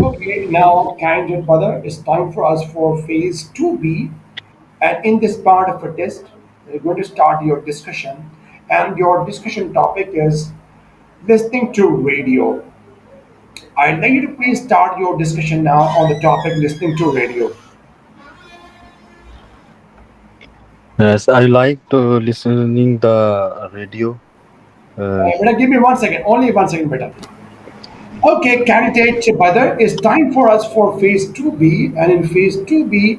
Okay, now, candidate brother, it's time for us for phase 2B. And in this part of a test, we're going to start your discussion. And your discussion topic is listening to radio. I'd like you to please start your discussion now on the topic listening to radio. Yes, I like to listening the radio. Uh, Better give me 1 second, only 1 second, better. Okay, candidate brother, it's time for us for phase 2B. And in phase 2B,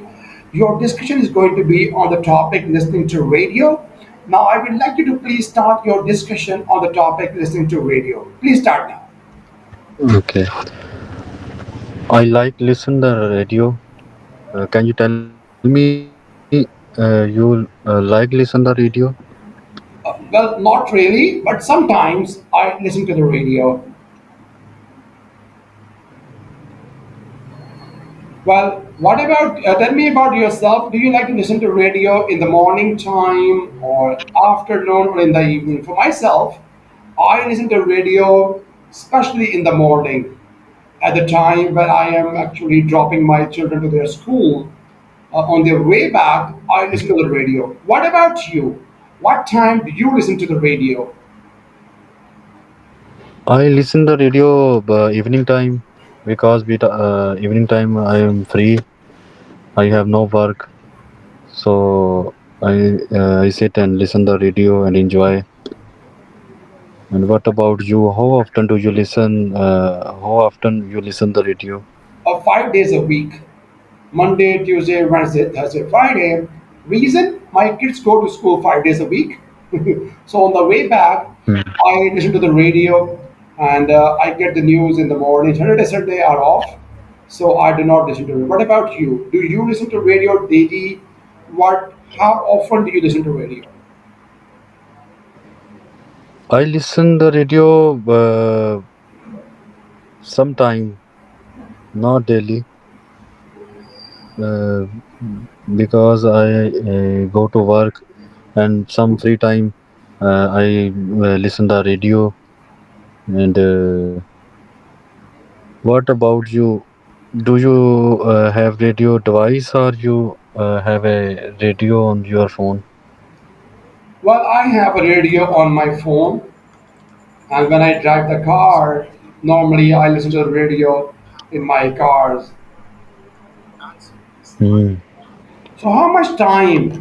your discussion is going to be on the topic listening to radio. Now, I would like you to please start your discussion on the topic listening to radio. Please start now. okay, I like listen the radio. Can you tell me you like listen the radio? Well, not really, but sometimes I listen to the radio. Well, what about, tell me about yourself. Do you like to listen to radio in the morning time or afternoon or in the evening? For myself, I listen to radio especially in the morning at the time when I am actually dropping my children to their school. On their way back, I listen to the radio. What about you? What time do you listen to the radio? I listen the radio evening time because evening time I am free. I have no work, so I sit and listen the radio and enjoy. And what about you? How often do you listen? How often you listen the radio? 5 days a week. Monday, Tuesday, Wednesday, Thursday, Friday. Reason? My kids go to school 5 days a week. So on the way back, I listen to the radio and I get the news in the morning. Saturday, Sunday are off, so I do not listen to it. What about you? Do you listen to radio daily? What? How often do you listen to radio? I listen the radio sometime, not daily, uh, because I go to work and some free time I listen the radio. And what about you? Do you have radio device or you have a radio on your phone? Well, I have a radio on my phone, and when I drive the car, normally I listen to the radio in my cars. Hmm. So how much time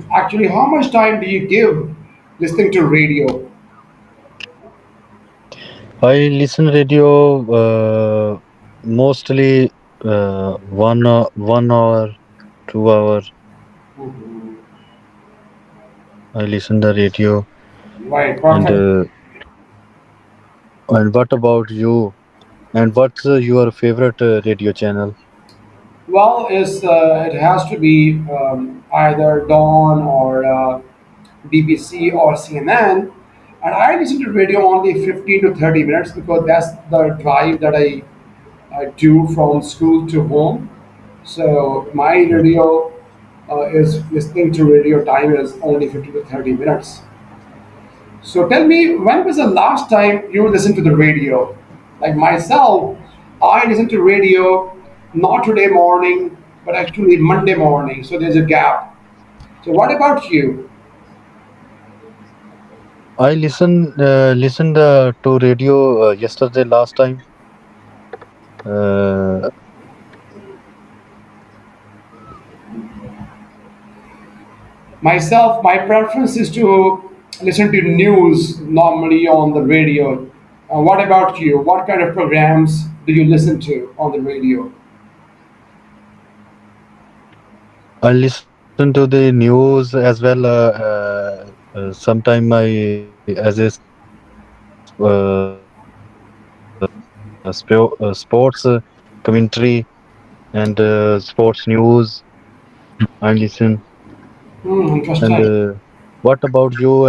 do you give listening to radio? I listen radio mostly 1 hour, 2 hour. Mhm. I listen the radio. Right, And perfect. what about you? And what's your favorite radio channel? Well, it has to be either Dawn or BBC or CNN, and I listen to radio only 15 to 30 minutes because that's the drive that I do from school to home. So my radio is listening to radio time is only 50 to 30 minutes. So tell me, when was the last time you listened to the radio? Like myself, I listen to radio not today morning, but actually Monday morning. So there's a gap. So what about you? I listened to radio yesterday last time. Uh, Myself, my preference is to listen to news normally on the radio. What about you? What kind of programs do you listen to on the radio? I listen to the news as well. Sometime I as a sports commentary and sports news. I listen. And Interesting. what about you?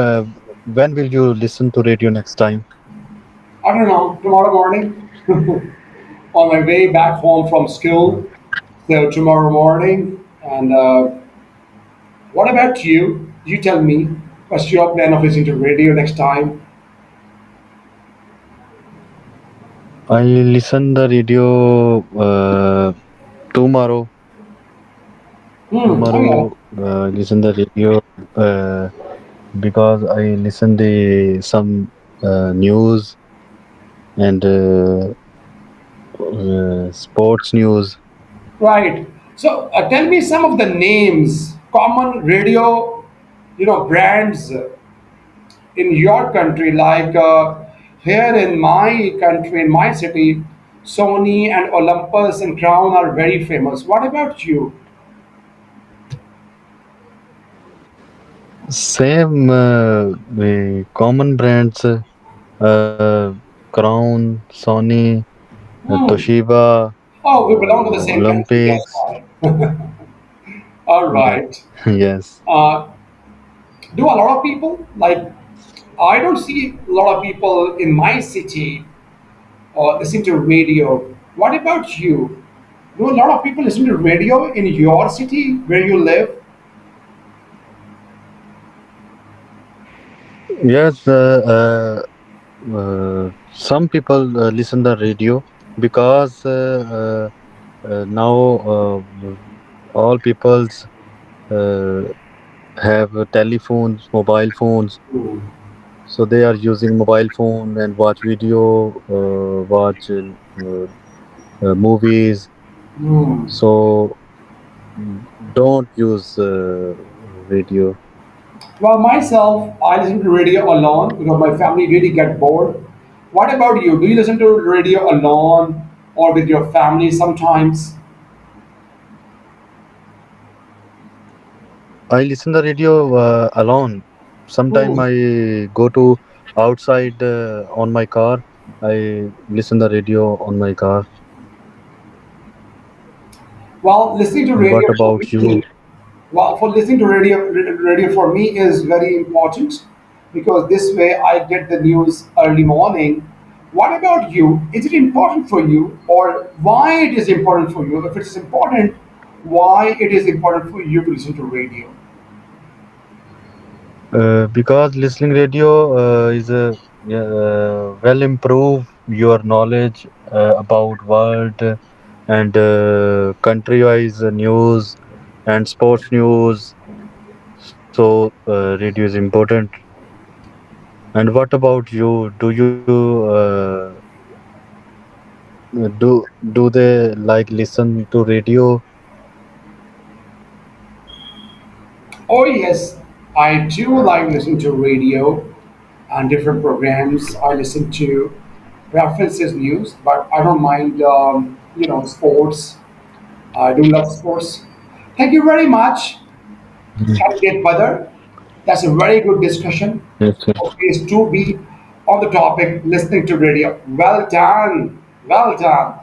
When will you listen to radio next time? I don't know. Tomorrow morning, on my way back home from school. So tomorrow morning. And what about you? You tell me. What's your plan of listening to radio next time? I listen the radio tomorrow. Oh yeah. Tomorrow, listen the radio uh, because I listen the some news and sports news. Right. So tell me some of the names, common radio, brands in your country. Like here in my country, in my city, Sony and Olympus and Crown are very famous. What about you? Same the common brands, Crown, Sony, Hmm. Toshiba, Oh, we belong to the same country. That's Olympics. why. All Yeah, right. yes. Uh, do a lot of people like? I don't see a lot of people in my city listening to radio. What about you? Do a lot of people listen to radio in your city where you live? Yes, some people listen the radio because now all people's uh, have telephones, mobile phones, Hmm. so they are using mobile phone and watch video, watch movies. Hmm. So don't use radio. Well, myself, I listen to radio alone because my family really get bored. What about you? Do you listen to radio alone or with your family sometimes? I listen the radio alone. Sometime Hmm. I go to outside on my car. I listen the radio on my car. Well, listening to And what radio for about you? me, well, for listening to radio for me is very important because this way I get the news early morning. What about you? Is it important for you, or why it is important for you? If it's important, why it is important for you to listen to radio? Because listening radio is yeah, well improve your knowledge about world and country wise news and sports news. So radio is important. And what about you? Do you do they like listen to radio? Oh yes, I do like listening to radio and different programs. I listen to preferences news, but I don't mind sports. I do love sports. Thank you very much, candidate brother. That's a very good discussion. Yes, yes. For phase 2B on the topic listening to radio. Well done. Well done.